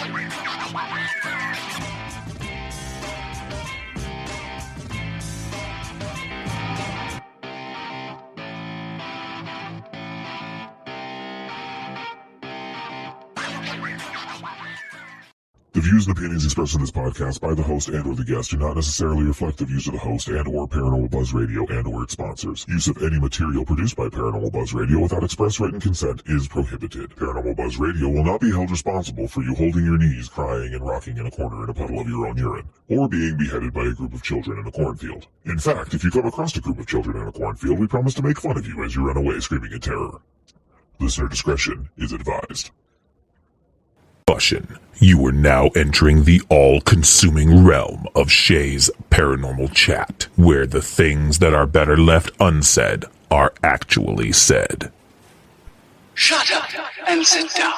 The views and opinions expressed in this podcast by the host and or the guest do not necessarily reflect the views of the host and or Paranormal Buzz Radio and or its sponsors. Use of any material produced by Paranormal Buzz Radio without express written consent is prohibited. Paranormal Buzz Radio will not be held responsible for you holding your knees, crying, and rocking in a corner in a puddle of your own urine, or being beheaded by a group of children in a cornfield. In fact, if you come across a group of children in a cornfield, we promise to make fun of you as you run away screaming in terror. Listener discretion is advised. You are now entering the all-consuming realm of Shay's Paranormal Chat, where the things that are better left unsaid are actually said. Shut up and sit down.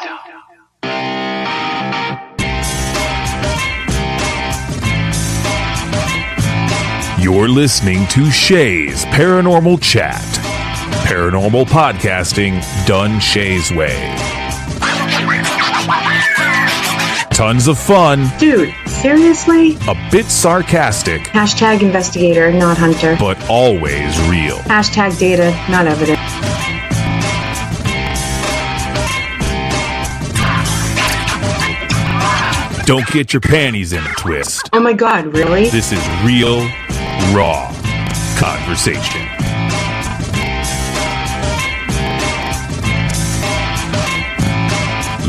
You're listening to Shay's Paranormal Chat. Paranormal podcasting done Shay's way. Tons of fun. Dude, seriously? A bit sarcastic. Hashtag investigator, not hunter. But always real. Hashtag data, not evidence. Don't get your panties in a twist. Oh my god, really? This is real, raw conversation.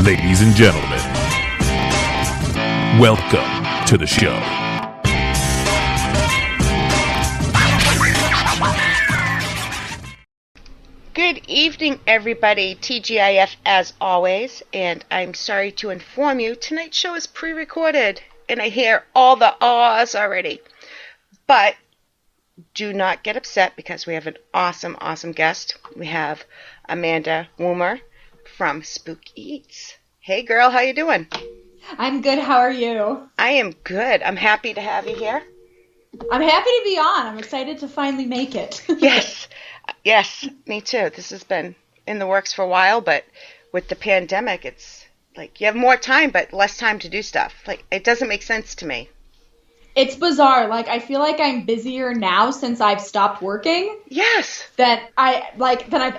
Ladies and gentlemen, welcome to the show. Good evening, everybody. TGIF as always, and I'm sorry to inform you, tonight's show is pre-recorded, and I hear all the ahs already. But do not get upset because we have an awesome, awesome guest. We have Amanda Woomer from Spook-Eats. Hey girl, how you doing? I'm good. How are you? I am good. I'm happy to have you here. I'm happy to be on. I'm excited to finally make it. Yes, me too. This has been in the works for a while, but with the pandemic, it's like you have more time, but less time to do stuff. Like, it doesn't make sense to me. It's bizarre. Like, I feel like I'm busier now since I've stopped working. Yes. Than I've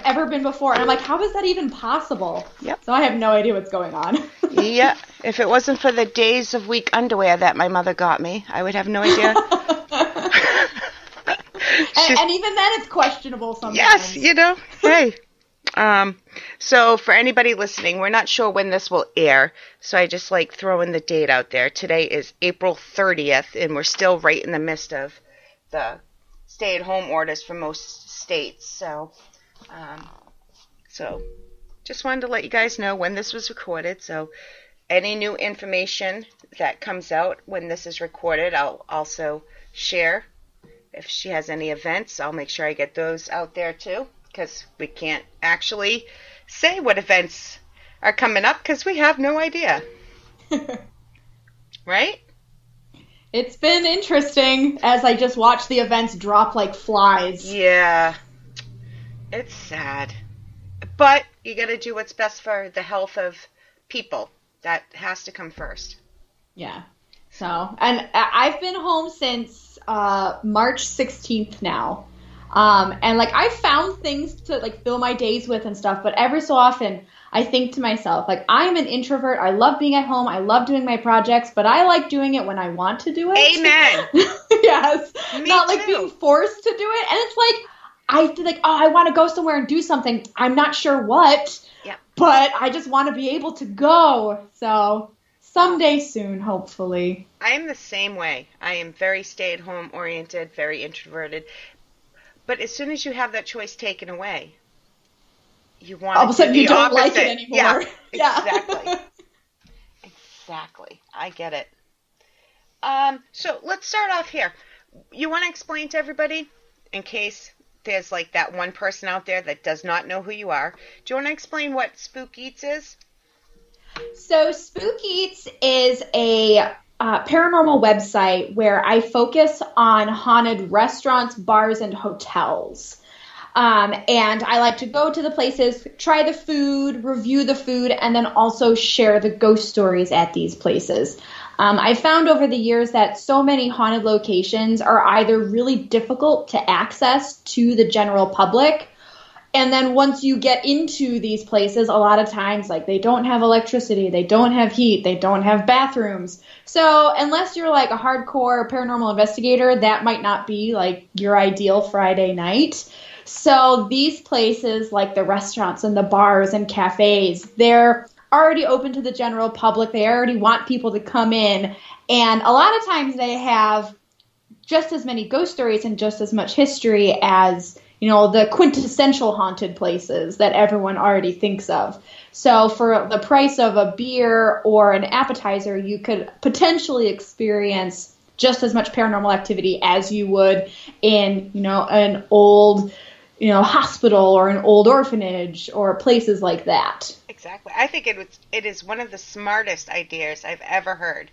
ever been before. And I'm like, how is that even possible? Yep. So I have no idea what's going on. Yeah. If it wasn't for the days of week underwear that my mother got me, I would have no idea. And even then, it's questionable sometimes. Yes, hey. So for anybody listening, we're not sure when this will air, so I just like throwing the date out there. Today is April 30th, and we're still right in the midst of the stay-at-home orders for most states. So just wanted to let you guys know when this was recorded. So any new information that comes out when this is recorded, I'll also share. If she has any events, I'll make sure I get those out there too, because we can't actually say what events are coming up because we have no idea. Right? It's been interesting as I just watch the events drop like flies. Yeah. It's sad. But you got to do what's best for the health of people. That has to come first. Yeah. So, and I've been home since March 16th now. And like I found things to like fill my days with and stuff, but every so often I think to myself, like I'm an introvert. I love being at home. I love doing my projects, but I like doing it when I want to do it. Amen. Yes. Me Not like too. being forced to do it. And it's like, I feel like, I want to go somewhere and do something. I'm not sure what, but I just want to be able to go. So someday soon, hopefully. I am the same way. I am very stay-at-home oriented, very introverted. But as soon as you have that choice taken away, you want all of a sudden you don't like it anymore. Yeah, exactly. Exactly. I get it. So let's start off here. You want to explain to everybody, in case there's like that one person out there that does not know who you are. Do you want to explain what Spook-Eats is? So Spook-Eats is a paranormal website where I focus on haunted restaurants, bars, and hotels. And I like to go to the places, try the food, review the food, and then also share the ghost stories at these places. I found over the years that so many haunted locations are either really difficult to access to the general public, and then once you get into these places, a lot of times, like, they don't have electricity, they don't have heat, they don't have bathrooms. So unless you're like a hardcore paranormal investigator, that might not be like your ideal Friday night. So these places, like the restaurants and the bars and cafes, they're already open to the general public. They already want people to come in. And a lot of times they have just as many ghost stories and just as much history as, you know, the quintessential haunted places that everyone already thinks of. So for the price of a beer or an appetizer, you could potentially experience just as much paranormal activity as you would in, you know, an old, you know, hospital or an old orphanage or places like that. Exactly. I think it is one of the smartest ideas I've ever heard.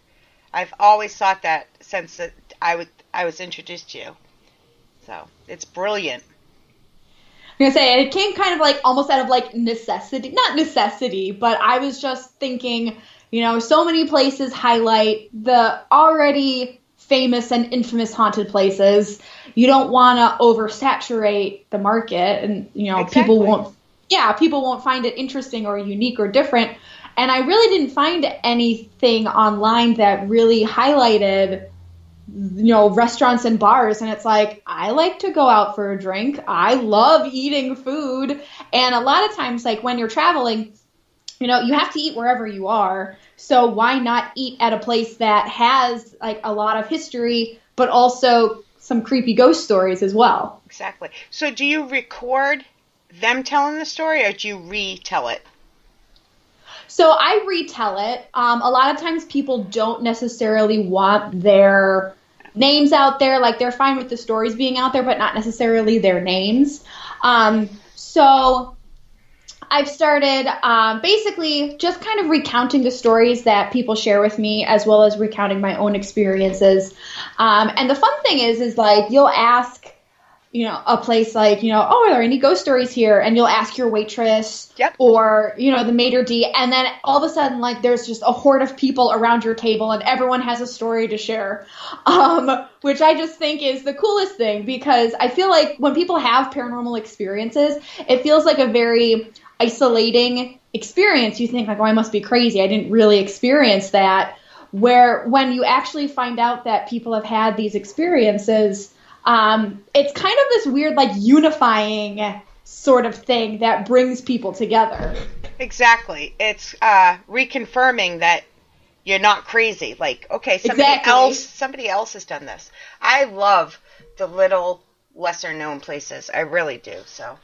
I've always thought that since I was introduced to you. So it's brilliant. I'm going to say, it came kind of like almost out of like necessity, not necessity, but I was just thinking, you know, so many places highlight the already famous and infamous haunted places. You don't want to oversaturate the market, and, you know, Exactly. people won't find it interesting or unique or different. And I really didn't find anything online that really highlighted, you know, restaurants and bars. And it's like, I like to go out for a drink. I love eating food. And a lot of times, like, when you're traveling, you know, you have to eat wherever you are. So why not eat at a place that has like a lot of history, but also some creepy ghost stories as well? Exactly. So do you record them telling the story, or do you retell it? So I retell it. A lot of times people don't necessarily want their names out there. Like, they're fine with the stories being out there, but not necessarily their names. So I've started basically just kind of recounting the stories that people share with me, as well as recounting my own experiences. And the fun thing is like, you'll ask, you know, a place like, you know, oh, are there any ghost stories here? And you'll ask your waitress, Yep. or, you know, the maitre d', and then all of a sudden, like, there's just a horde of people around your table and everyone has a story to share, which I just think is the coolest thing, because I feel like when people have paranormal experiences, it feels like a very isolating experience. You think like, oh, I must be crazy, I didn't really experience that. Where when you actually find out that people have had these experiences, it's kind of this weird, like, unifying sort of thing that brings people together. Exactly. It's reconfirming that you're not crazy. Like, okay, somebody else has done this. I love the little lesser known places. I really do. So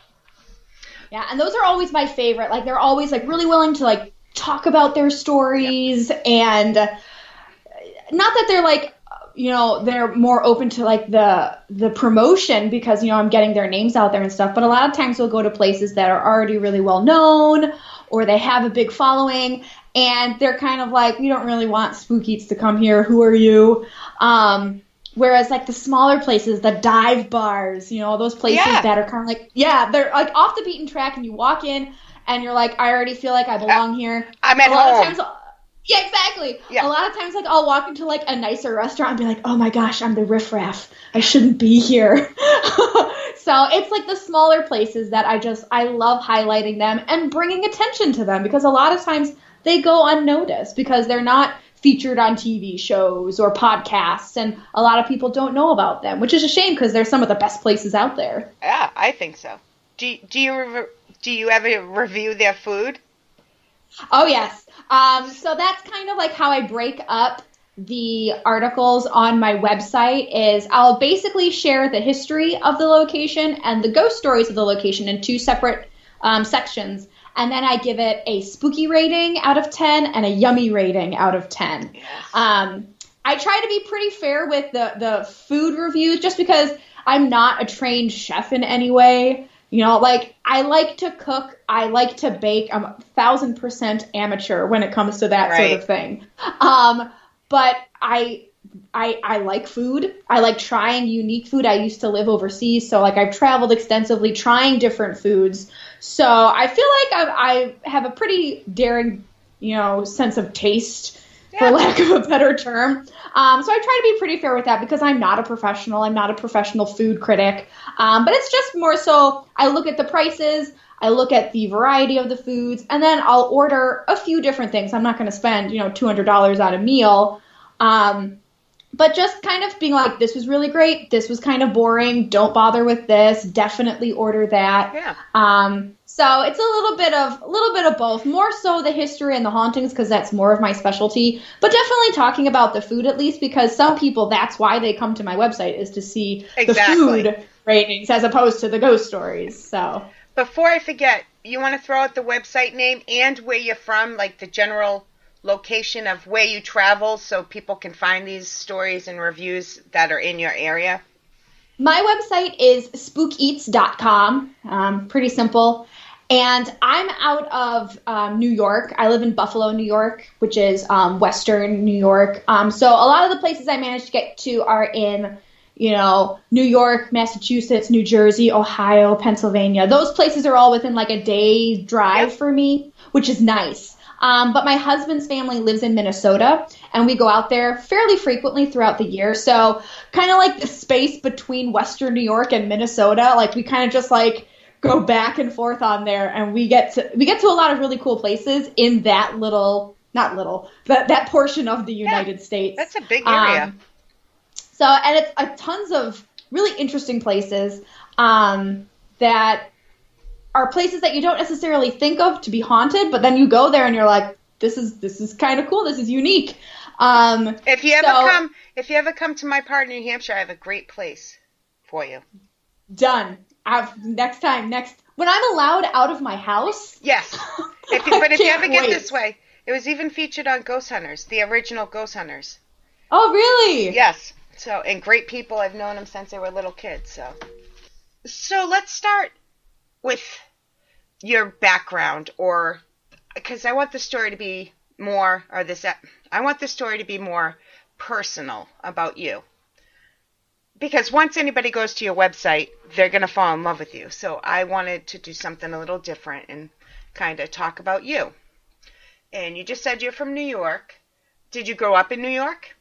yeah, and those are always my favorite. Like, they're always like really willing to like talk about their stories. Yep. And not that they're like, you know, they're more open to like the promotion, because, you know, I'm getting their names out there and stuff. But a lot of times we'll go to places that are already really well known, or they have a big following, and they're kind of like, we don't really want Spook-Eats to come here. Who are you? Whereas like the smaller places, the dive bars, you know, those places that are kind of like, they're like off the beaten track, and you walk in and you're like, I already feel like I belong here. I'm at home. Yeah, exactly. Yeah. A lot of times, like, I'll walk into, like, a nicer restaurant and be like, oh my gosh, I'm the riffraff. I shouldn't be here. So it's, like, the smaller places that I love highlighting them and bringing attention to them, because a lot of times they go unnoticed because they're not featured on TV shows or podcasts, and a lot of people don't know about them, which is a shame, because they're some of the best places out there. Yeah, I think so. Do you ever review their food? Oh, yes. So that's kind of like how I break up the articles on my website. Is I'll basically share the history of the location and the ghost stories of the location in two separate sections. And then I give it a spooky rating out of 10 and a yummy rating out of 10. Yes. I try to be pretty fair with the food reviews, just because I'm not a trained chef in any way. You know, like, I like to cook, I like to bake. I'm 1,000% amateur when it comes to that sort of thing. But I I like food. I like trying unique food. I used to live overseas, so like I've traveled extensively trying different foods. So I feel like I have a pretty daring, sense of taste, for lack of a better term. So I try to be pretty fair with that because I'm not a professional. I'm not a professional food critic. But it's just more so I look at the prices, I look at the variety of the foods, and then I'll order a few different things. I'm not going to spend, $200 on a meal. But just kind of being like, this was really great. This was kind of boring. Don't bother with this. Definitely order that. Yeah. So it's a little bit of both. More so the history and the hauntings because that's more of my specialty. But definitely talking about the food at least because some people that's why they come to my website is to see the food ratings as opposed to the ghost stories. So before I forget, you want to throw out the website name and where you're from, like the general location of where you travel so people can find these stories and reviews that are in your area? My website is Spook-Eats.com. Pretty simple. And I'm out of New York. I live in Buffalo, New York, which is Western New York. So a lot of the places I managed to get to are in, New York, Massachusetts, New Jersey, Ohio, Pennsylvania. Those places are all within like a day's drive for me, which is nice. But my husband's family lives in Minnesota, and we go out there fairly frequently throughout the year. So kind of like the space between Western New York and Minnesota, like we kind of just like go back and forth on there, and we get to a lot of really cool places in that that portion of the United States. That's a big area. And it's tons of really interesting places that are places that you don't necessarily think of to be haunted, but then you go there and you're like, this is kind of cool. This is unique. If you ever come to my part in New Hampshire, I have a great place for you. Done. Next when I'm allowed out of my house. Yes. If you ever get this way, it was even featured on Ghost Hunters, the original Ghost Hunters. Oh, really? Yes. So, and great people. I've known them since they were little kids. So let's start with your background, or because I want the story to be more, I want the story to be more personal about you. Because once anybody goes to your website, they're going to fall in love with you. So I wanted to do something a little different and kind of talk about you. And you just said you're from New York. Did you grow up in New York?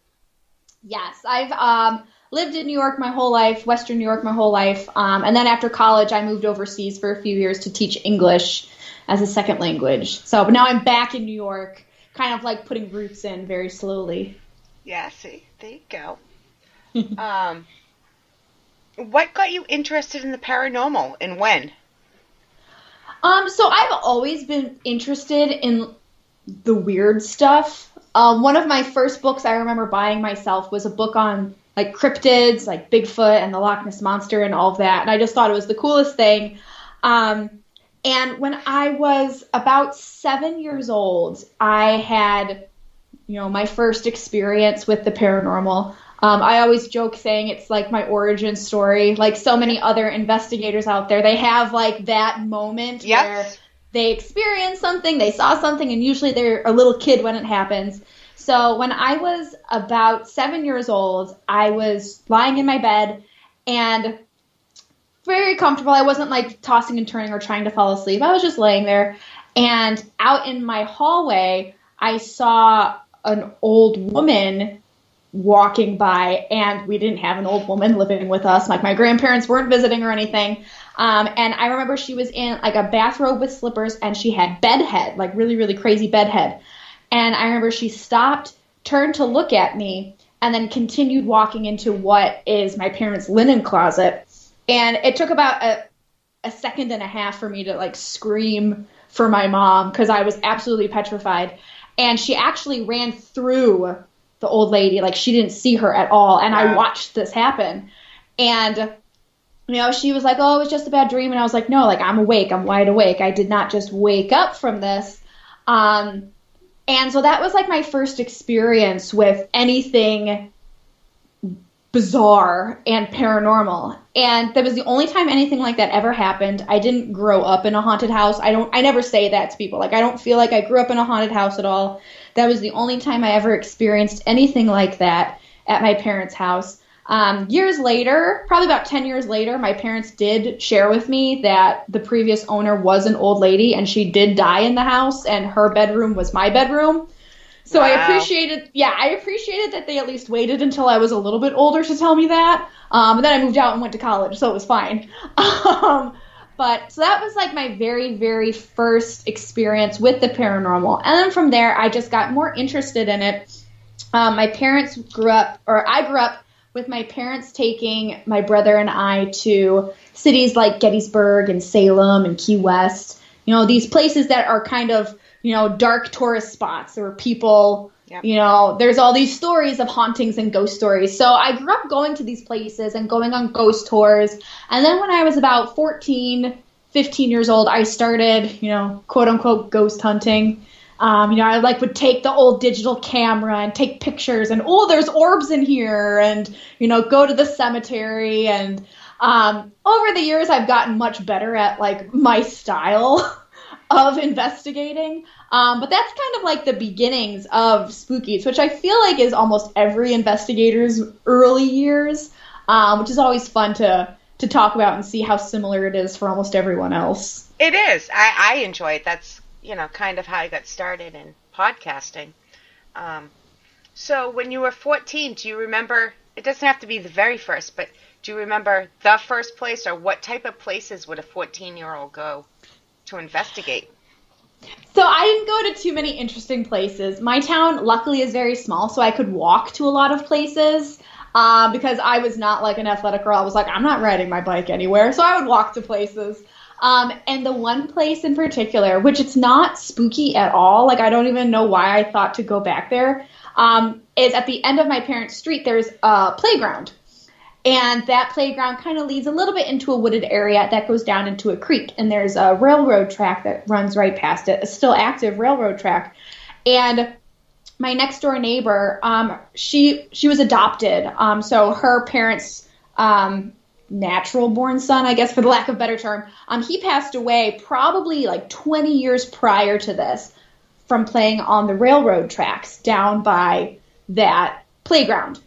Yes, I've lived in New York my whole life, Western New York my whole life. And then after college, I moved overseas for a few years to teach English as a second language. But now I'm back in New York, kind of like putting roots in very slowly. Yeah, see, there you go. What got you interested in the paranormal and when? So I've always been interested in the weird stuff. One of my first books I remember buying myself was a book on like cryptids, like Bigfoot and the Loch Ness Monster and all of that. And I just thought it was the coolest thing. And when I was about 7 years old, I had, my first experience with the paranormal. I always joke saying it's like my origin story. Like so many other investigators out there, they have like that moment where they experience something, they saw something, and usually they're a little kid when it happens. So when I was about 7 years old, I was lying in my bed and very comfortable. I wasn't like tossing and turning or trying to fall asleep. I was just laying there. And out in my hallway, I saw an old woman walking by, and we didn't have an old woman living with us. Like my grandparents weren't visiting or anything. And I remember she was in like a bathrobe with slippers, and she had bedhead, like really, really crazy bedhead. And I remember she stopped, turned to look at me, and then continued walking into what is my parents' linen closet. And it took about a second and a half for me to like scream for my mom because I was absolutely petrified. And she actually ran through the old lady, like she didn't see her at all. And I watched this happen. And, she was like, oh, it was just a bad dream. And I was like, no, like I'm awake. I'm wide awake. I did not just wake up from this. And so that was like my first experience with anything bizarre and paranormal. And that was the only time anything like that ever happened. I didn't grow up in a haunted house. I never say that to people. Like, I don't feel like I grew up in a haunted house at all. That was the only time I ever experienced anything like that. at my parents' house. Years later, probably about 10 years later, my parents did share with me that the previous owner was an old lady and she did die in the house and her bedroom was my bedroom. So wow. I appreciated that they at least waited until I was a little bit older to tell me that. And then I moved out and went to college, so it was fine. But so that was like my very, very first experience with the paranormal. And then from there, I just got more interested in it. I grew up with my parents taking my brother and I to cities like Gettysburg and Salem and Key West. You know, these places that are kind of, dark tourist spots where people, yep. There's all these stories of hauntings and ghost stories. So I grew up going to these places and going on ghost tours. And then when I was about 14, 15 years old, I started, quote unquote, ghost hunting. I would take the old digital camera and take pictures and, there's orbs in here and, go to the cemetery. And over the years, I've gotten much better at like my style of investigating. But that's kind of like the beginnings of Spook-Eats, which I feel like is almost every investigator's early years, which is always fun to talk about and see how similar it is for almost everyone else. It is. I enjoy it. That's, kind of how I got started in podcasting. So when you were 14, do you remember, it doesn't have to be the very first, but do you remember the first place or what type of places would a 14-year-old go to investigate? So I didn't go to too many interesting places. My town, luckily, is very small, so I could walk to a lot of places because I was not like an athletic girl. I was like, I'm not riding my bike anywhere, so I would walk to places. And the one place in particular, which it's not spooky at all, like I don't even know why I thought to go back there, is at the end of my parents' street, there's a playground. And that playground kind of leads a little bit into a wooded area that goes down into a creek. And there's a railroad track that runs right past it, a still active railroad track. And my next door neighbor, she was adopted. So her parents, natural born son, I guess, for the lack of a better term, he passed away probably like 20 years prior to this from playing on the railroad tracks down by that playground.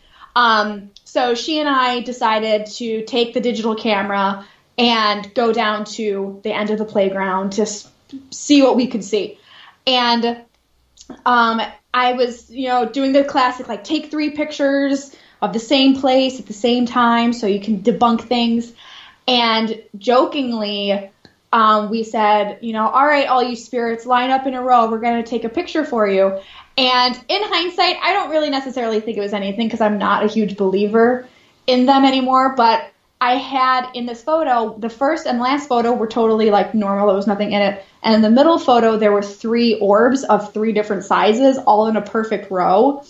So she and I decided to take the digital camera and go down to the end of the playground to see what we could see. And I was, doing the classic, like, take 3 pictures of the same place at the same time so you can debunk things. And jokingly, we said, all right, all you spirits, line up in a row. We're going to take a picture for you. And in hindsight, I don't really necessarily think it was anything because I'm not a huge believer in them anymore. But I had in this photo, the first and last photo were totally like normal. There was nothing in it. And in the middle photo, there were 3 orbs of 3 different sizes, all in a perfect row.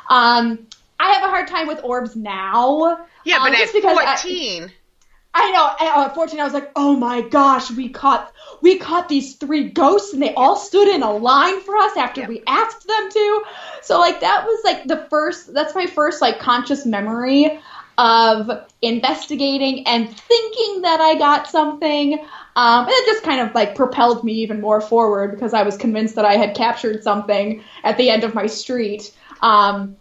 I have a hard time with orbs now. Yeah, but at 14... I know. At 14, I was like, oh my gosh, we caught these 3 ghosts, and they all stood in a line for us after we asked them to. So, like, that was, like, that's my first, like, conscious memory of investigating and thinking that I got something. And it just kind of, like, propelled me even more forward because I was convinced that I had captured something at the end of my street. And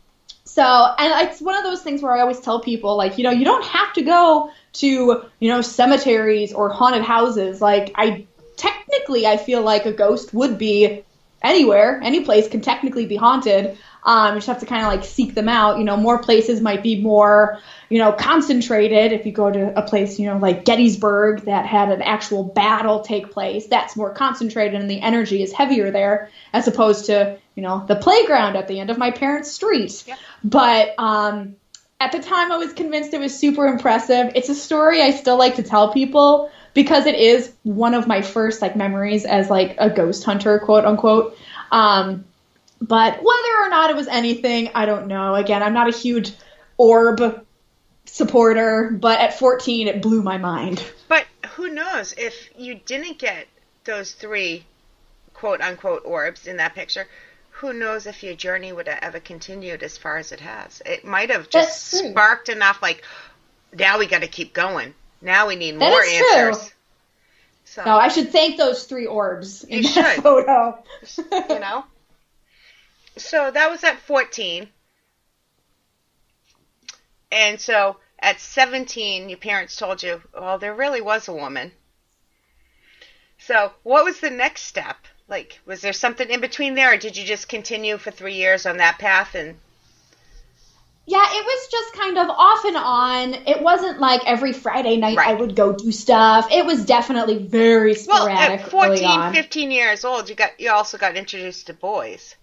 it's one of those things where I always tell people, like, you don't have to go to, cemeteries or haunted houses. Like, I feel like a ghost would be anywhere. Any place can technically be haunted. You just have to kind of, like, seek them out. More places might be more, concentrated. If you go to a place, like Gettysburg that had an actual battle take place, that's more concentrated and the energy is heavier there as opposed to, the playground at the end of my parents' street. Yep. But at the time, I was convinced it was super impressive. It's a story I still like to tell people because it is one of my first, like, memories as, like, a ghost hunter, quote unquote. But whether or not it was anything, I don't know. Again, I'm not a huge orb supporter, but at 14, it blew my mind. But who knows if you didn't get those 3 quote unquote orbs in that picture? Who knows if your journey would have ever continued as far as it has. It might have just sparked enough, like, now we got to keep going. Now we need more answers. True. So, no, I should thank those 3 orbs in that photo. So that was at 14. And so at 17, your parents told you, well, there really was a woman. So what was the next step? Like, was there something in between there, or did you just continue for 3 years on that path? And Yeah, it was just kind of off and on. It wasn't like every Friday night Right. I would go do stuff. It was definitely very well, sporadic at early 14, on. 15 years old, you also got introduced to boys.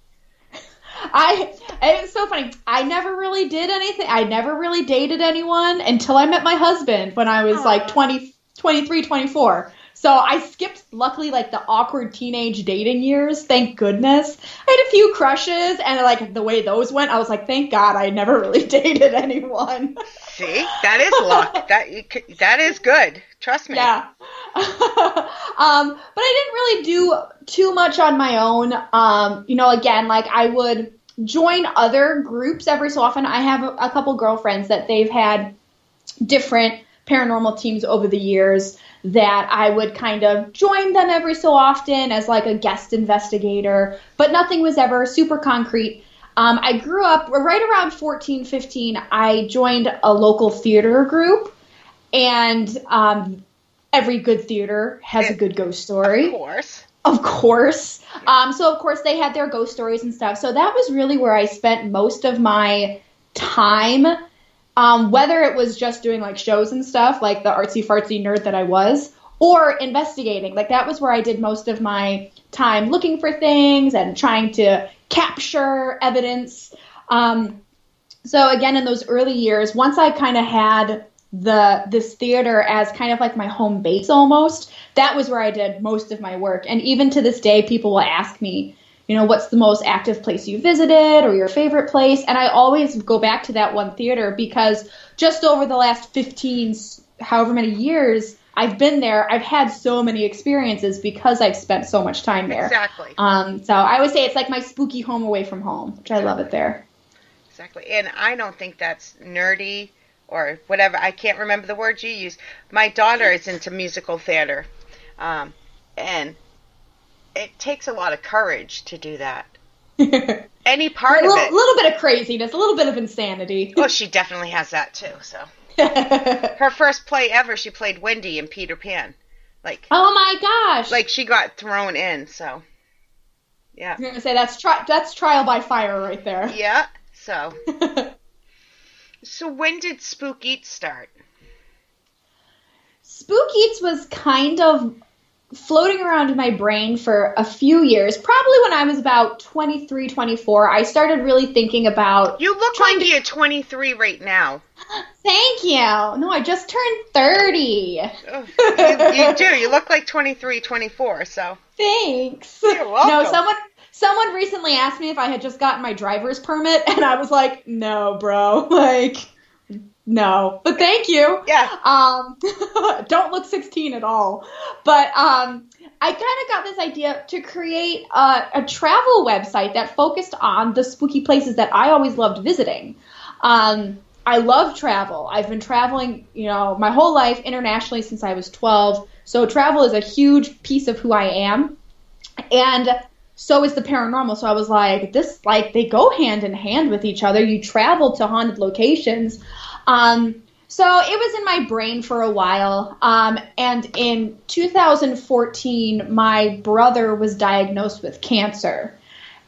It was so funny. I never really did anything. I never really dated anyone until I met my husband when I was like 23, 24. So I skipped, luckily, like the awkward teenage dating years. Thank goodness. I had a few crushes, and like the way those went, I was like, thank God I never really dated anyone. See, that is luck. That is good. Trust me. Yeah. But I didn't really do too much on my own. Again, like I would join other groups every so often. I have a couple girlfriends that they've had different paranormal teams over the years that I would kind of join them every so often as like a guest investigator, but nothing was ever super concrete. I grew up right around 14, 15. I joined a local theater group, and every good theater has a good ghost story. Of course. Of course. So, of course, they had their ghost stories and stuff. So that was really where I spent most of my time, whether it was just doing, like, shows and stuff, like the artsy-fartsy nerd that I was, or investigating. Like, that was where I did most of my time looking for things and trying to capture evidence. So, again, in those early years, once I kind of had this theater as kind of like my home base almost, that was where I did most of my work. And even to this day, people will ask me, what's the most active place you visited or your favorite place? And I always go back to that one theater because just over the last 15, however many years I've been there, I've had so many experiences because I've spent so much time there. Exactly. So I would say it's like my spooky home away from home, which I love it there. Exactly. And I don't think that's nerdy or whatever. I can't remember the word you used. My daughter is into musical theater. And it takes a lot of courage to do that. Any part of it. A little bit of craziness, a little bit of insanity. Oh, she definitely has that too. So her first play ever, she played Wendy in Peter Pan. Like, oh my gosh! Like she got thrown in. So yeah. I'm gonna say that's trial by fire right there. Yeah. So. So when did Spook-Eats start? Spook-Eats was kind of floating around in my brain for a few years. Probably when I was about 23, 24, I started really thinking about... You look like you're 23 right now. Thank you. No, I just turned 30. Oh, you do. You look like 23, 24, so... Thanks. You're welcome. No, someone recently asked me if I had just gotten my driver's permit, and I was like, no, bro. Like... No, but thank you. Yeah. Don't look 16 at all. But I kind of got this idea to create a travel website that focused on the spooky places that I always loved visiting. I love travel. I've been traveling, my whole life internationally since I was 12. So travel is a huge piece of who I am. And so is the paranormal. So I was like, they go hand in hand with each other. You travel to haunted locations. So it was in my brain for a while, and in 2014, my brother was diagnosed with cancer,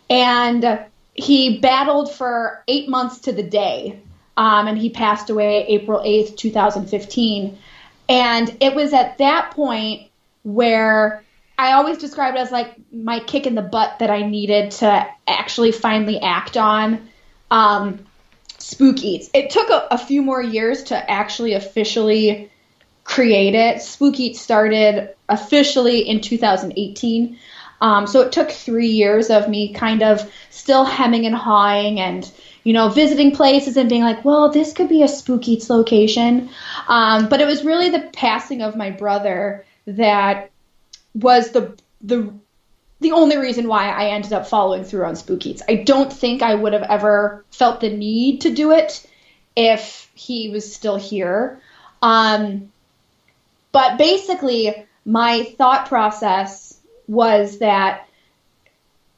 and he battled for 8 months to the day, and he passed away April 8th, 2015, and it was at that point where I always describe it as like my kick in the butt that I needed to actually finally act on, Spook-Eats. It took a few more years to actually officially create it. Spook-Eats started officially in 2018. So it took 3 years of me kind of still hemming and hawing and, visiting places and being like, well, this could be a Spook-Eats location. But it was really the passing of my brother that was the only reason why I ended up following through on Spook-Eats. I don't think I would have ever felt the need to do it if he was still here. But basically, my thought process was that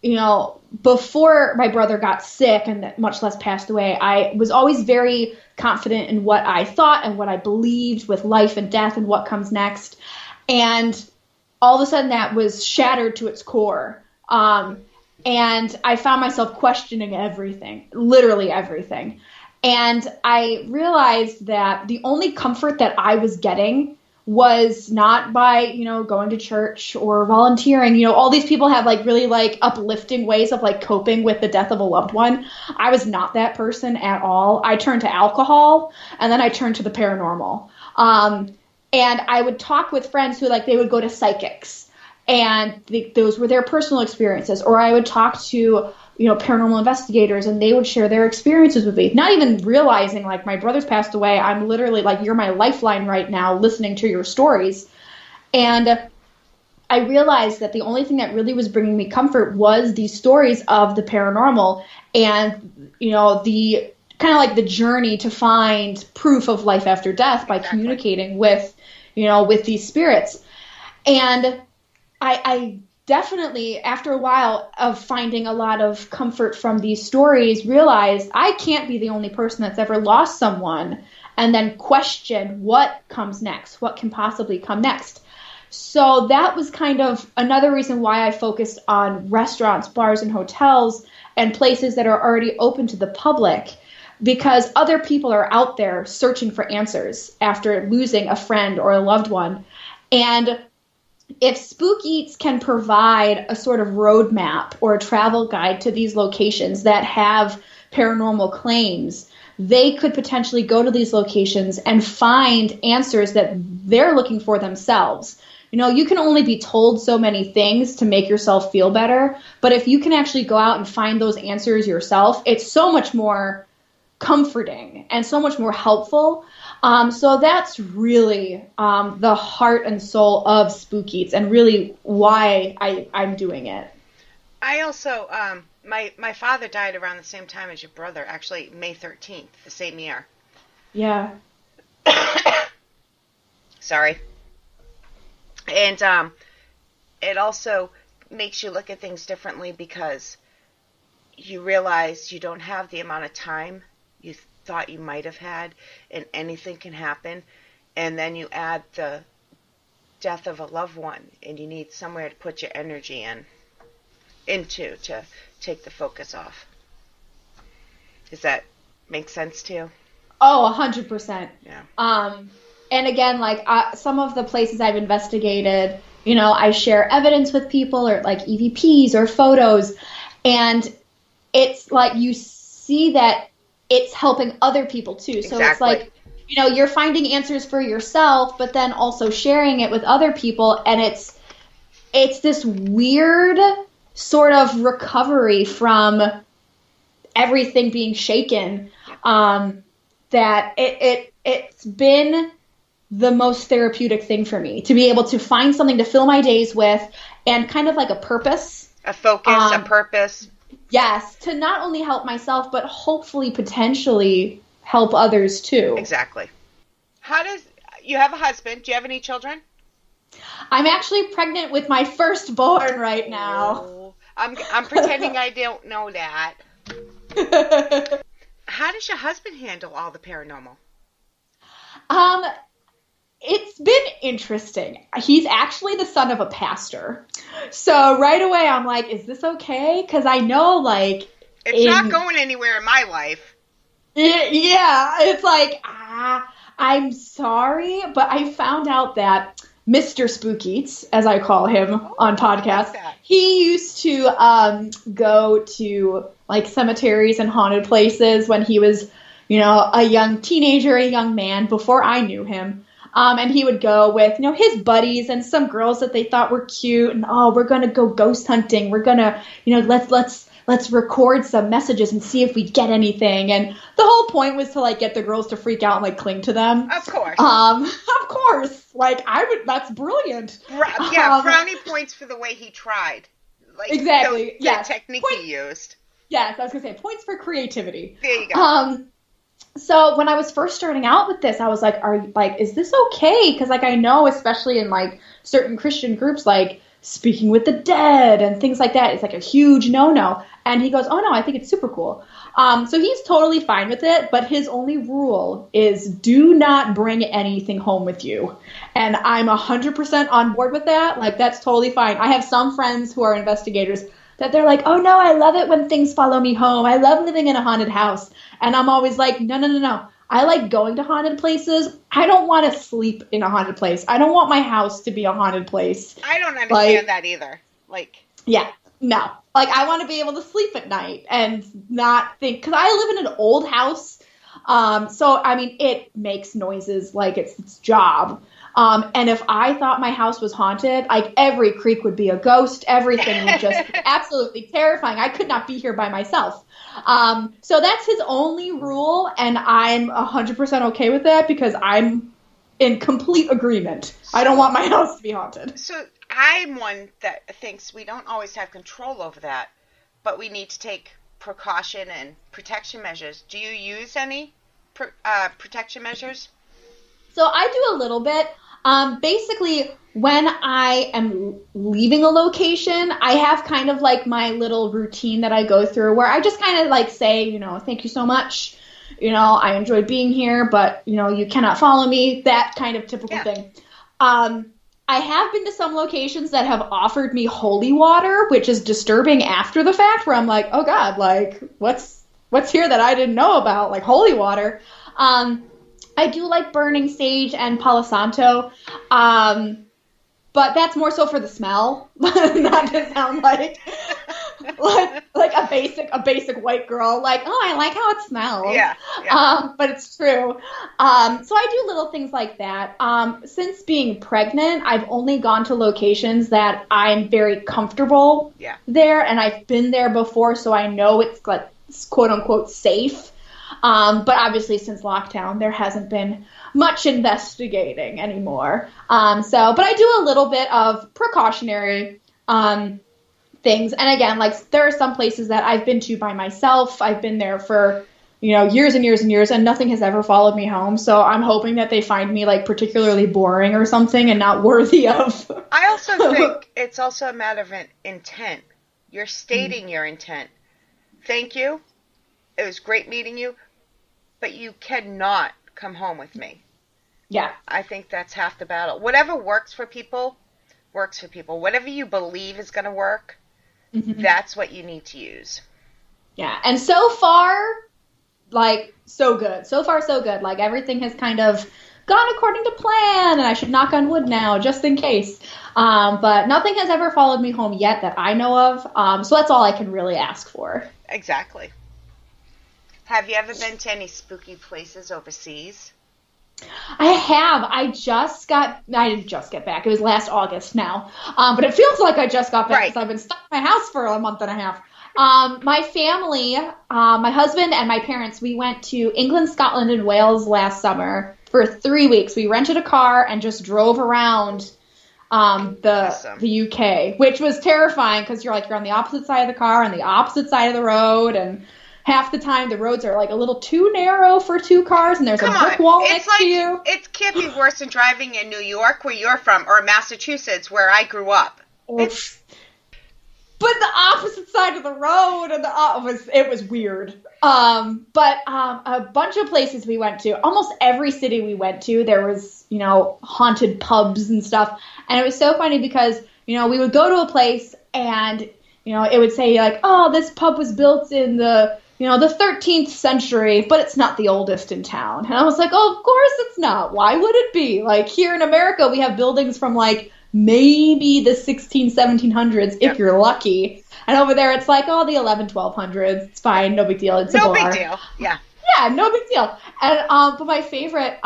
before my brother got sick and much less passed away, I was always very confident in what I thought and what I believed with life and death and what comes next. And all of a sudden that was shattered to its core. And I found myself questioning everything, literally everything. And I realized that the only comfort that I was getting was not by, going to church or volunteering. All these people have really uplifting ways of coping with the death of a loved one. I was not that person at all. I turned to alcohol and then I turned to the paranormal. And I would talk with friends who they would go to psychics and those were their personal experiences. Or I would talk to paranormal investigators and they would share their experiences with me, not even realizing my brother's passed away. I'm literally you're my lifeline right now listening to your stories. And I realized that the only thing that really was bringing me comfort was these stories of the paranormal and, the kind of the journey to find proof of life after death by communicating with, with these spirits. And I definitely, after a while of finding a lot of comfort from these stories, realized I can't be the only person that's ever lost someone and then question what comes next, what can possibly come next. So that was kind of another reason why I focused on restaurants, bars, and hotels and places that are already open to the public, because other people are out there searching for answers after losing a friend or a loved one. And if Spook-Eats can provide a sort of roadmap or a travel guide to these locations that have paranormal claims, they could potentially go to these locations and find answers that they're looking for themselves. You can only be told so many things to make yourself feel better, but if you can actually go out and find those answers yourself, it's so much more comforting and so much more helpful. So that's really the heart and soul of Spook-Eats and really why I'm doing it. I also, my father died around the same time as your brother, actually May 13th, the same year. Yeah. Sorry. And it also makes you look at things differently because you realize you don't have the amount of time you thought you might have had, and anything can happen. And then you add the death of a loved one, and you need somewhere to put your energy into to take the focus off. Does that make sense to you? Oh, 100%. Yeah. And again, some of the places I've investigated, I share evidence with people or EVPs or photos, and it's you see that it's helping other people too. So Exactly. It's you're finding answers for yourself, but then also sharing it with other people. And it's this weird sort of recovery from everything being shaken, that it's been the most therapeutic thing for me to be able to find something to fill my days with and kind of a purpose. A focus, a purpose. Yes, to not only help myself, but hopefully potentially help others too. Exactly. You have a husband? Do you have any children? I'm actually pregnant with my firstborn right now. Oh, I'm pretending I don't know that. How does your husband handle all the paranormal? It's been interesting. He's actually the son of a pastor. So right away I'm like, is this okay? Because I know it's not going anywhere in my life. Yeah, it's I'm sorry, but I found out that Mr. Spook-Eats, as I call him on podcasts, he used to go to cemeteries and haunted places when he was, a young teenager, a young man, before I knew him. And he would go with, his buddies and some girls that they thought were cute. And, we're going to go ghost hunting. We're going to, let's record some messages and see if we get anything. And the whole point was to get the girls to freak out and cling to them. Of course. Of course. That's brilliant. Yeah. Brownie points for the way he tried. Exactly. The technique he used. Yes. I was going to say points for creativity. There you go. So when I was first starting out with this, I was is this okay? Because I know, especially in certain Christian groups, speaking with the dead and things like that. It's like a huge no-no. And he goes, oh no, I think it's super cool. So he's totally fine with it, but his only rule is do not bring anything home with you. And I'm 100% on board with that. Like, that's totally fine. I have some friends who are investigators that they're like, oh no, I love it when things follow me home. I love living in a haunted house. And I'm always like, no. I like going to haunted places. I don't want to sleep in a haunted place. I don't want my house to be a haunted place. I don't understand that either. Like, yeah, no. Like, I want to be able to sleep at night and not think, because I live in an old house. So, I mean, it makes noises like it's its job. And if I thought my house was haunted, like, every creak would be a ghost. Everything would just be absolutely terrifying. I could not be here by myself. So that's his only rule, and I'm 100% okay with that because I'm in complete agreement. I don't want my house to be haunted. So I'm one that thinks we don't always have control over that, but we need to take precaution and protection measures. Do you use any protection measures? So I do a little bit. Basically, when I am leaving a location, I have kind of like my little routine that I go through where I just kind of like say, you know, thank you so much. You know, I enjoyed being here, but, you know, you cannot follow me. That kind of typical thing. I have been to some locations that have offered me holy water, which is disturbing after the fact, where I'm like, oh God, like, what's here that I didn't know about? Like, holy water. I do like burning sage and Palo Santo, but that's more so for the smell, not to sound like a basic white girl. Like, oh, I like how it smells. Yeah. But it's true. So I do little things like that. Since being pregnant, I've only gone to locations that I'm very comfortable there, and I've been there before, so I know it's like quote unquote safe. But obviously since lockdown, there hasn't been much investigating anymore. But I do a little bit of precautionary things. And again, like, there are some places that I've been to by myself. I've been there for, you know, years and years and years, and nothing has ever followed me home. So I'm hoping that they find me, like, particularly boring or something and not worthy of. I also think it's also a matter of intent. You're stating your intent. Thank you. It was great meeting you, but you cannot come home with me. Yeah. I think that's half the battle. Whatever works for people, works for people. Whatever you believe is going to work, that's what you need to use. Yeah. And so far, like, so good. So far, so good. Like, everything has kind of gone according to plan, and I should knock on wood now, just in case. But nothing has ever followed me home yet that I know of. So that's all I can really ask for. Exactly. Have you ever been to any spooky places overseas? I have. I didn't just get back. It was last August now. But it feels like I just got back because I've been stuck in my house for a month and a half. My family, my husband and my parents, we went to England, Scotland, and Wales last summer for 3 weeks. We rented a car and just drove around the UK, which was terrifying because you're on the opposite side of the car and the opposite side of the road, and half the time the roads are like a little too narrow for two cars, and there's a brick wall next to you. It can't be worse than driving in New York, where you're from, or Massachusetts, where I grew up. But the opposite side of the road, and it was weird. But a bunch of places we went to, almost every city we went to, there was, you know, haunted pubs and stuff. And it was so funny because, you know, we would go to a place and, you know, it would say like, oh, this pub was built in the 13th century, but it's not the oldest in town. And I was like, oh, of course it's not. Why would it be? Like, here in America, we have buildings from like maybe the 1700s, if you're lucky. And over there, it's like, oh, the 1200s. It's fine. No big deal. It's a bar. No big deal. Yeah. Yeah, no big deal. And but my favorite,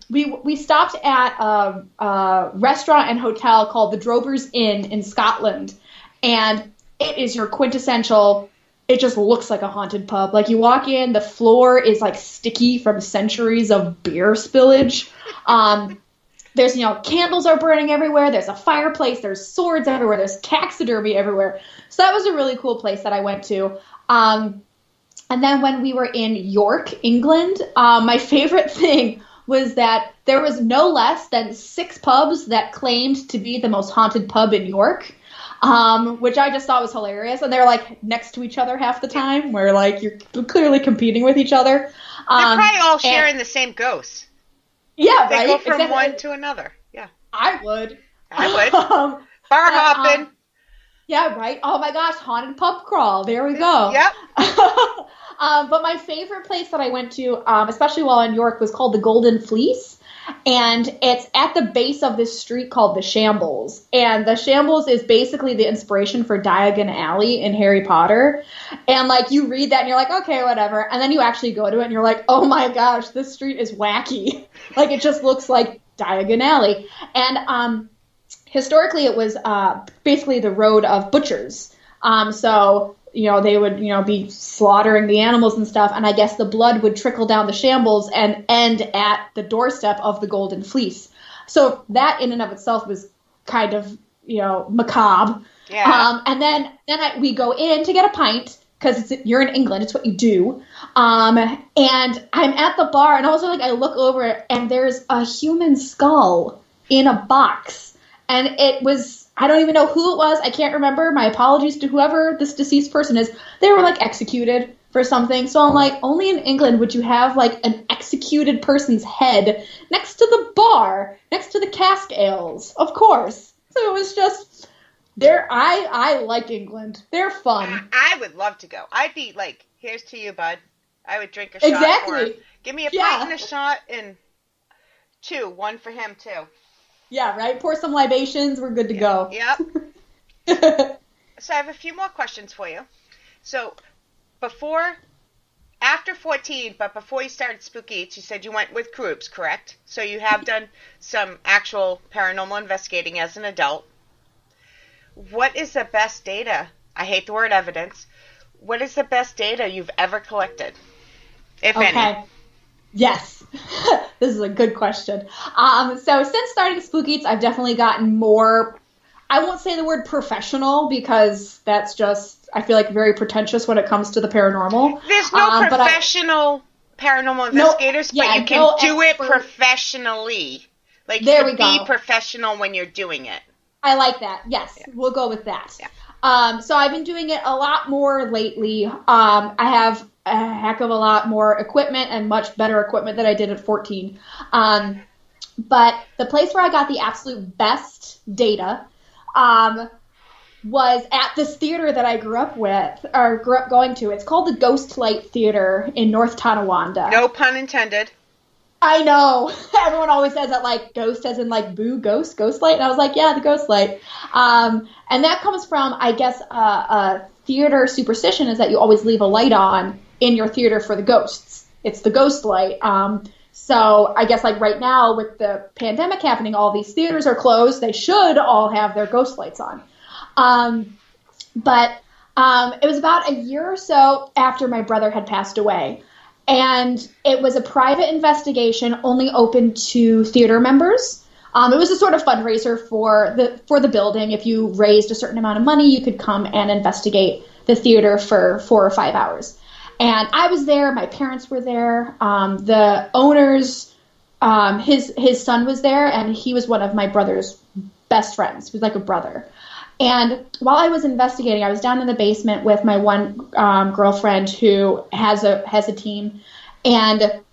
we stopped at a restaurant and hotel called the Drover's Inn in Scotland. And it is your quintessential, it just looks like a haunted pub. Like, you walk in, the floor is like sticky from centuries of beer spillage. There's, you know, candles are burning everywhere. There's a fireplace. There's swords everywhere. There's taxidermy everywhere. So that was a really cool place that I went to. And then when we were in York, England, my favorite thing was that there was no less than 6 pubs that claimed to be the most haunted pub in York. which I just thought was hilarious. And they're like next to each other half the time, where like you're clearly competing with each other. They're probably all sharing the same ghosts. Yeah, they right. go from exactly. one to another. Yeah, I would. Bar hopping. Yeah, right. Oh my gosh, haunted pub crawl. There we go. Yep. But my favorite place that I went to, especially while in York, was called the Golden Fleece. And it's at the base of this street called the Shambles. And the Shambles is basically the inspiration for Diagon Alley in Harry Potter. And, like, you read that and you're like, okay, whatever. And then you actually go to it and you're like, oh my gosh, this street is wacky. Like, it just looks like Diagon Alley. And historically it was basically the road of butchers. So, you know, they would, you know, be slaughtering the animals and stuff, and I guess the blood would trickle down the Shambles and end at the doorstep of the Golden Fleece. So that in and of itself was kind of, you know, macabre. Yeah. And then we go in to get a pint, because you're in England, it's what you do. And I'm at the bar, and also, like, I look over, and there's a human skull in a box. And it was, I don't even know who it was. I can't remember. My apologies to whoever this deceased person is. They were, like, executed for something. So I'm like, only in England would you have, like, an executed person's head next to the bar, next to the cask ales, of course. So it was just, I like England. They're fun. I would love to go. I'd be like, here's to you, bud. I would drink a shot Exactly. for him. Give me a pint and a shot, and one for him, too. Yeah, right? Pour some libations, we're good to go. Yep. So I have a few more questions for you. So after 14, but before you started Spook-Eats, you said you went with groups, correct? So you have done some actual paranormal investigating as an adult. What is the best data? I hate the word evidence. What is the best data you've ever collected, if any? Yes. This is a good question. So since starting Spook-Eats, I've definitely gotten more, I won't say the word professional, because that's just, I feel like, very pretentious when it comes to the paranormal. There's no professional paranormal investigators, but you can do it professionally. Like, you can be professional when you're doing it. I like that. Yes, we'll go with that. Yeah. So I've been doing it a lot more lately. I have a heck of a lot more equipment, and much better equipment than I did at 14. But the place where I got the absolute best data was at this theater that I grew up going to. It's called the Ghost Light Theater in North Tonawanda. No pun intended. I know. Everyone always says that, like, ghost as in, like, boo, ghost light. And I was like, yeah, the ghost light. And that comes from, I guess, a theater superstition is that you always leave a light on in your theater for the ghosts. It's the ghost light. So I guess, like, right now with the pandemic happening, all these theaters are closed. They should all have their ghost lights on. But it was about a year or so after my brother had passed away. And it was a private investigation only open to theater members. It was a sort of fundraiser for the building. If you raised a certain amount of money, you could come and investigate the theater for 4 or 5 hours. And I was there. My parents were there. The owners, his son was there, and he was one of my brother's best friends. He was like a brother. And while I was investigating, I was down in the basement with my one girlfriend who has a team, and it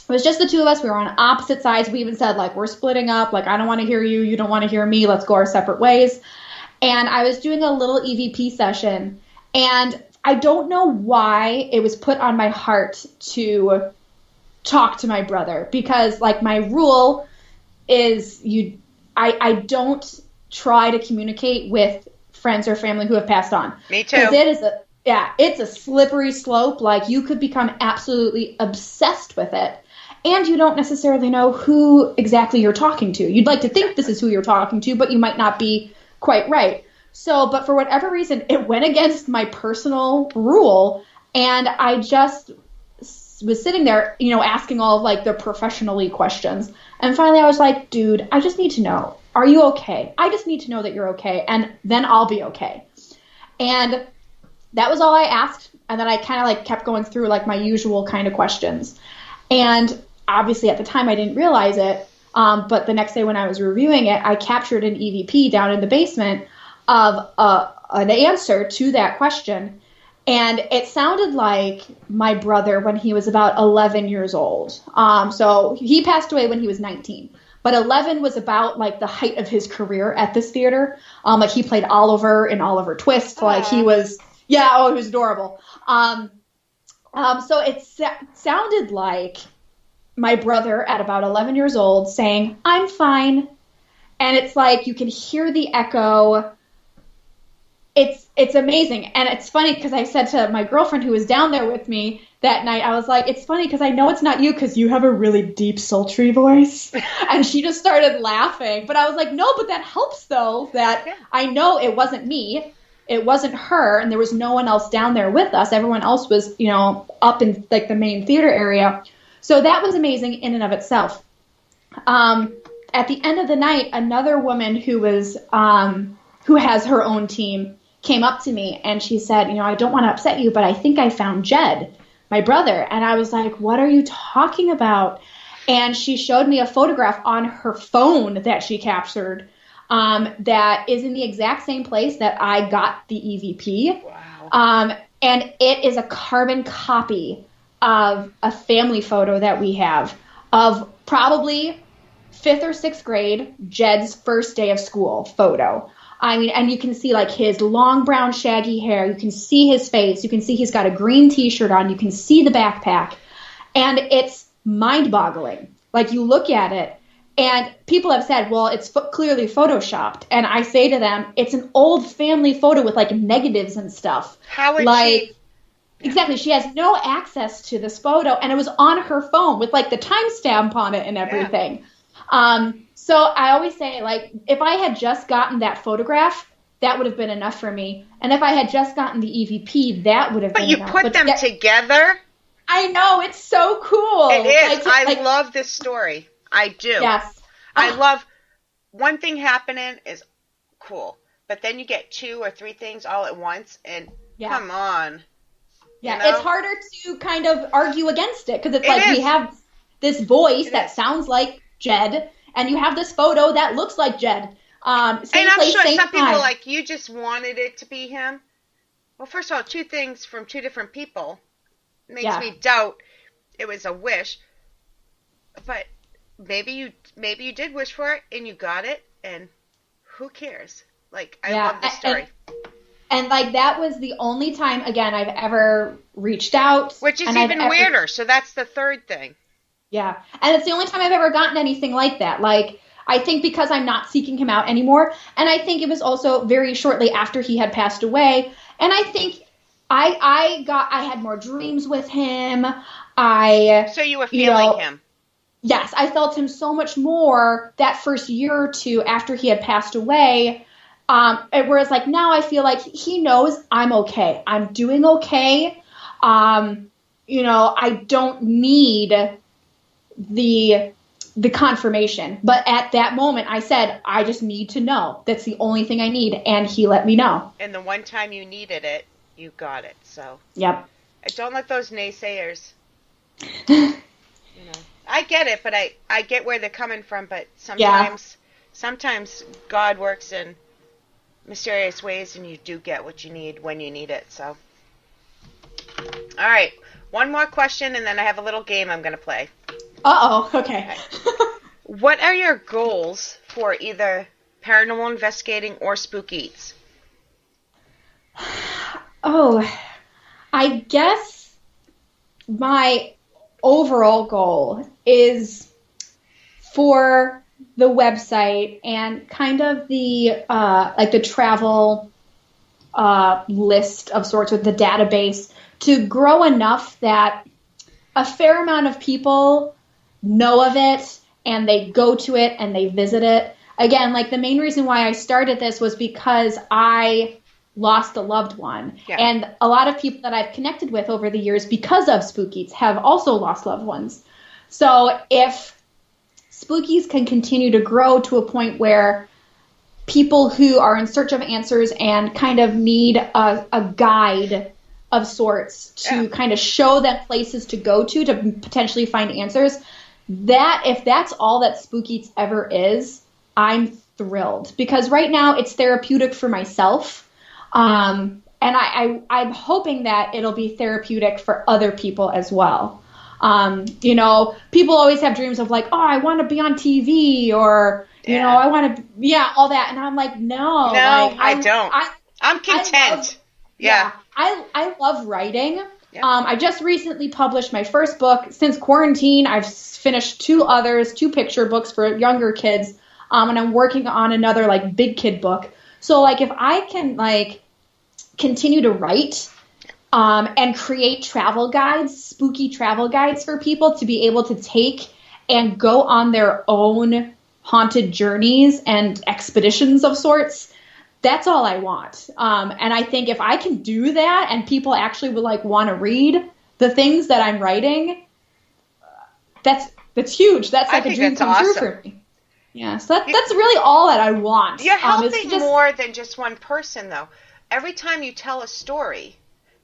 was just the two of us. We were on opposite sides. We even said, like, we're splitting up. Like, I don't want to hear you. You don't want to hear me. Let's go our separate ways. And I was doing a little EVP session, and I don't know why it was put on my heart to talk to my brother, because, like, my rule is I don't try to communicate with friends or family who have passed on. Me too. Because it's a slippery slope. Like, you could become absolutely obsessed with it, and you don't necessarily know who exactly you're talking to. You'd like to think this is who you're talking to, but you might not be quite right. So, but for whatever reason, it went against my personal rule, and I just was sitting there, you know, asking all of, like, the professionally questions. And finally I was like, dude, I just need to know. Are you okay? I just need to know that you're okay, and then I'll be okay. And that was all I asked, and then I kind of, like, kept going through, like, my usual kind of questions. And obviously at the time I didn't realize it, but the next day when I was reviewing it, I captured an EVP down in the basement of an answer to that question. And it sounded like my brother when he was about 11 years old. So he passed away when he was 19. But 11 was about like the height of his career at this theater. Like he played Oliver in Oliver Twist. Like he was, he was adorable. So it sounded like my brother at about 11 years old saying, "I'm fine." And it's like you can hear the echo. It's amazing. And it's funny because I said to my girlfriend who was down there with me that night, I was like, it's funny because I know it's not you because you have a really deep, sultry voice. And she just started laughing. But I was like, no, but that helps, though, that I know it wasn't me. It wasn't her. And there was no one else down there with us. Everyone else was, up in like the main theater area. So that was amazing in and of itself. At the end of the night, another woman who was who has her own team came up to me and she said, I don't want to upset you, but I think I found Jed, my brother. And I was like, what are you talking about? And she showed me a photograph on her phone that she captured that is in the exact same place that I got the EVP. Wow. And it is a carbon copy of a family photo that we have of probably 5th or 6th grade, Jed's first day of school photo. I mean, and you can see like his long brown shaggy hair. You can see his face. You can see he's got a green t-shirt on. You can see the backpack. And it's mind-boggling. Like you look at it and people have said, well, it's clearly photoshopped. And I say to them, it's an old family photo with like negatives and stuff. How would she? Exactly. She has no access to this photo. And it was on her phone with like the timestamp on it and everything. Yeah. So I always say, like, if I had just gotten that photograph, that would have been enough for me. And if I had just gotten the EVP, that would have been enough. But you put them together? I know. It's so cool. It is. I love this story. I do. Yes. I love one thing happening is cool. But then you get 2 or 3 things all at once, and come on. Yeah, it's harder to kind of argue against it, because it's like we have this voice that sounds like Jed, and you have this photo that looks like Jed. And I'm sure some people time. are like, you just wanted it to be him. Well, first of all, 2 things from 2 different people makes me doubt it was a wish. But maybe you did wish for it and you got it, and who cares? Like, I love this story. And like that was the only time again I've ever reached out, which is even weirder. So that's the third thing. Yeah. And it's the only time I've ever gotten anything like that. Like, I think because I'm not seeking him out anymore. And I think it was also very shortly after he had passed away. And I think I had more dreams with him. So you were feeling him. Yes. I felt him so much more that first year or 2 after he had passed away. Whereas like now I feel like he knows I'm okay. I'm doing okay. I don't need the confirmation. But at that moment I said, I just need to know. That's the only thing I need. And he let me know. And the one time you needed it, you got it. So yep. Don't let those naysayers, I get it, but I get where they're coming from. But sometimes God works in mysterious ways, and you do get what you need when you need it. So, all right, one more question, and then I have a little game I'm going to play. Okay. What are your goals for either paranormal investigating or Spook-Eats? I guess my overall goal is for the website and kind of the the travel list of sorts, with the database, to grow enough that a fair amount of people know of it and they go to it and they visit it. Again, like the main reason why I started this was because I lost a loved one. Yeah. And a lot of people that I've connected with over the years because of Spook-Eats have also lost loved ones. So if Spook-Eats can continue to grow to a point where people who are in search of answers and kind of need a guide of sorts to kind of show them places to go to potentially find answers, that if that's all that Spook-Eats ever is, I'm thrilled because right now it's therapeutic for myself. And I'm hoping that it'll be therapeutic for other people as well. You know, people always have dreams of like, oh, I want to be on TV or, you know, I want to, all that. And I'm like, no. Like, I don't. I'm content. I love writing. Yeah. I just recently published my first book. Since quarantine, I've finished 2 picture books for younger kids. And I'm working on another like big kid book. So like if I can like continue to write and create travel guides, spooky travel guides for people to be able to take and go on their own haunted journeys and expeditions of sorts, that's all I want. And I think if I can do that and people actually would like want to read the things that I'm writing, that's huge. That's like a dream come true for me. Yeah, so that's really all that I want. You're helping more than just one person, though. Every time you tell a story,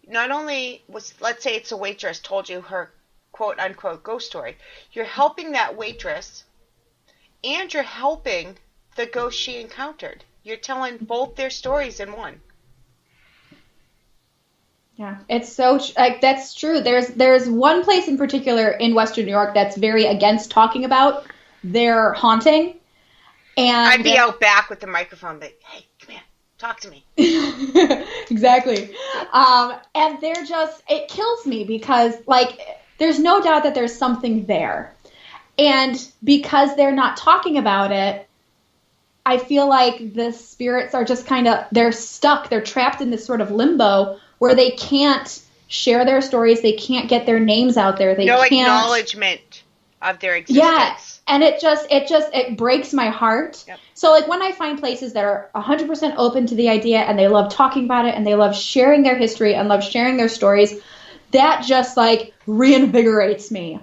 not only let's say it's a waitress told you her quote-unquote ghost story, you're helping that waitress and you're helping the ghost she encountered. You're telling both their stories in one. Yeah, it's so like that's true. There's one place in particular in Western New York that's very against talking about their haunting. And I'd be out back with the microphone, but hey, come here, talk to me. Exactly. And they're just, it kills me because like there's no doubt that there's something there. And because they're not talking about it, I feel like the spirits are just kind of, they're stuck. They're trapped in this sort of limbo where they can't share their stories. They can't get their names out there. They can't acknowledgement of their existence. Yeah. And it breaks my heart. Yep. So like when I find places that are 100% open to the idea and they love talking about it and they love sharing their history and love sharing their stories, that just like reinvigorates me.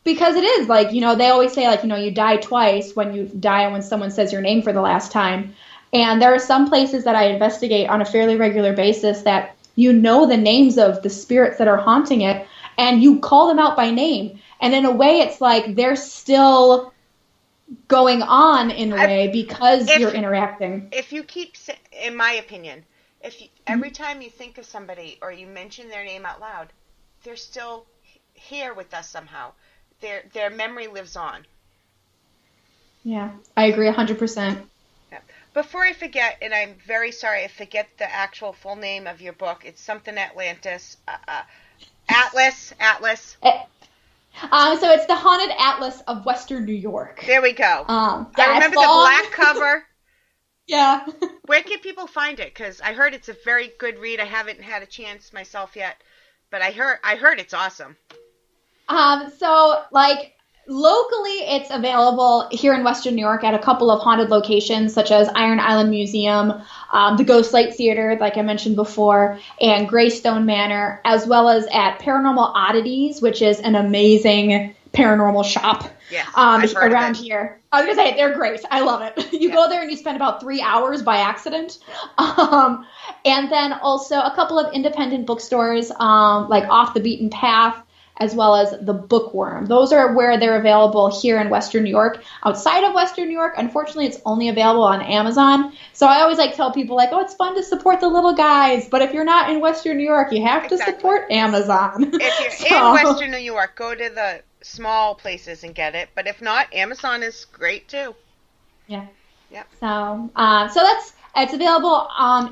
Because it is like, you know, they always say like, you know, you die twice, when you die and when someone says your name for the last time. And there are some places that I investigate on a fairly regular basis that you know the names of the spirits that are haunting it and you call them out by name. And in a way, it's like they're still going on in a way because you're interacting. If you keep, in my opinion, every time you think of somebody or you mention their name out loud, they're still here with us somehow. Their memory lives on. Yeah, I agree 100%. Yeah. Before I forget, and I'm very sorry I forget the actual full name of your book. It's something Atlantis. Atlas. So it's the Haunted Atlas of Western New York. There we go. I remember the black cover. Yeah. Where can people find it? Because I heard it's a very good read. I haven't had a chance myself yet, but I heard it's awesome. So like locally, it's available here in Western New York at a couple of haunted locations, such as Iron Island Museum, the Ghostlight Theater, like I mentioned before, and Greystone Manor, as well as at Paranormal Oddities, which is an amazing paranormal shop around here. I was gonna say they're great. I love it. You go there and you spend about 3 hours by accident. And then also a couple of independent bookstores, like Off the Beaten Path, as well as the Bookworm. Those are where they're available here in Western New York. Outside of Western New York, unfortunately, it's only available on Amazon. So I always like tell people like, oh, it's fun to support the little guys, but if you're not in Western New York, you have to support Amazon. If you're in Western New York, go to the small places and get it. But if not, Amazon is great too. Yeah. Yep. So it's available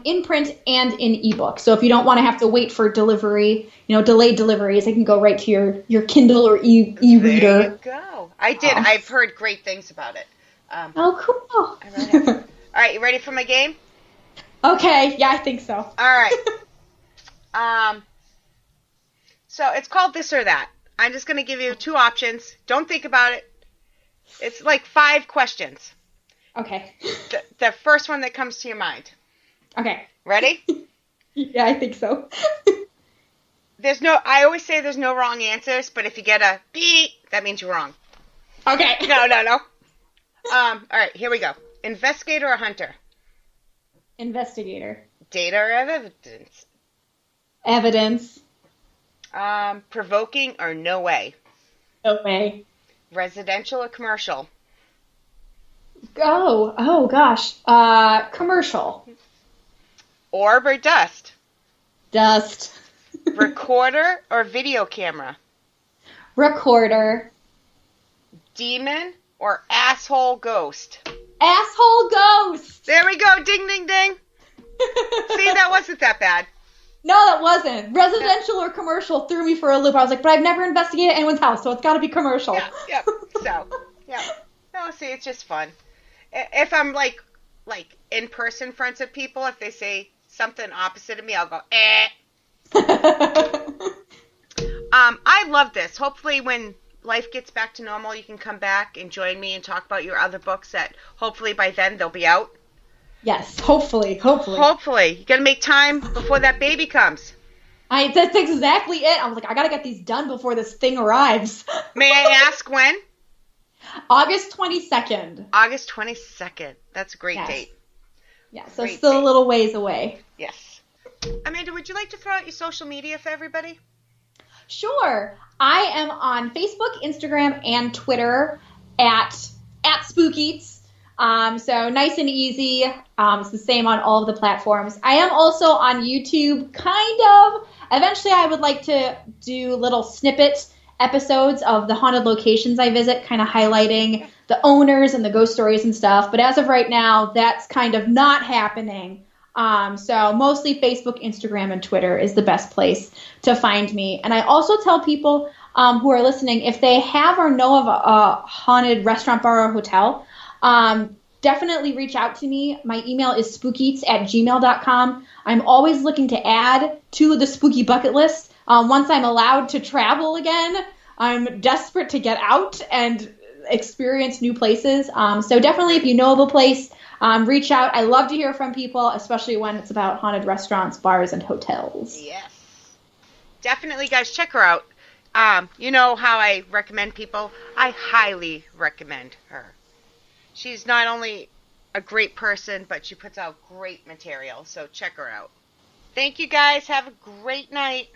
in print and in ebook. So if you don't want to have to wait for delivery, delayed deliveries, it can go right to your Kindle or e-reader. There you go. I did. I've heard great things about it. Oh, cool. All right, you ready for my game? Okay. Yeah, I think so. All right. So it's called This or That. I'm just going to give you 2 options. Don't think about it. It's like 5 questions. Okay. The first one that comes to your mind. Okay. Ready? Yeah, I think so. I always say there's no wrong answers, but if you get a beep, that means you're wrong. Okay. No. All right, here we go. Investigator or hunter? Investigator. Data or evidence? Evidence. Provoking or no way? No way. Residential or commercial? Oh gosh. Commercial. Orb or dust? Dust. Recorder or video camera? Recorder. Demon or asshole ghost? Asshole ghost. There we go. Ding, ding, ding. See, that wasn't that bad. No, that wasn't. Residential or commercial threw me for a loop. I was like, but I've never investigated anyone's house, so it's got to be commercial. Yeah. So, yeah. No, see, it's just fun. If I'm like in person front of people, if they say something opposite of me, I'll go, eh. I love this. Hopefully when life gets back to normal, you can come back and join me and talk about your other books that hopefully by then they'll be out. Yes, hopefully. Hopefully. You gotta make time before that baby comes. That's exactly it. I was like, I gotta get these done before this thing arrives. May I ask when? August 22nd. August 22nd. That's a great date. Yeah, so still a little ways away. Yes. Amanda, would you like to throw out your social media for everybody? Sure. I am on Facebook, Instagram, and Twitter at Spook-Eats. So nice and easy. It's the same on all of the platforms. I am also on YouTube, kind of. Eventually, I would like to do little snippet episodes of the haunted locations I visit, kind of highlighting the owners and the ghost stories and stuff. But as of right now, that's kind of not happening. So mostly Facebook, Instagram, and Twitter is the best place to find me. And I also tell people who are listening, if they have or know of a haunted restaurant, bar, or hotel, definitely reach out to me. My email is spookeats@gmail.com. I'm always looking to add to the spooky bucket list. Once I'm allowed to travel again, I'm desperate to get out and experience new places. So definitely if you know of a place, reach out. I love to hear from people, especially when it's about haunted restaurants, bars, and hotels. Yes. Definitely, guys, check her out. You know how I recommend people? I highly recommend her. She's not only a great person, but she puts out great material, so check her out. Thank you, guys. Have a great night.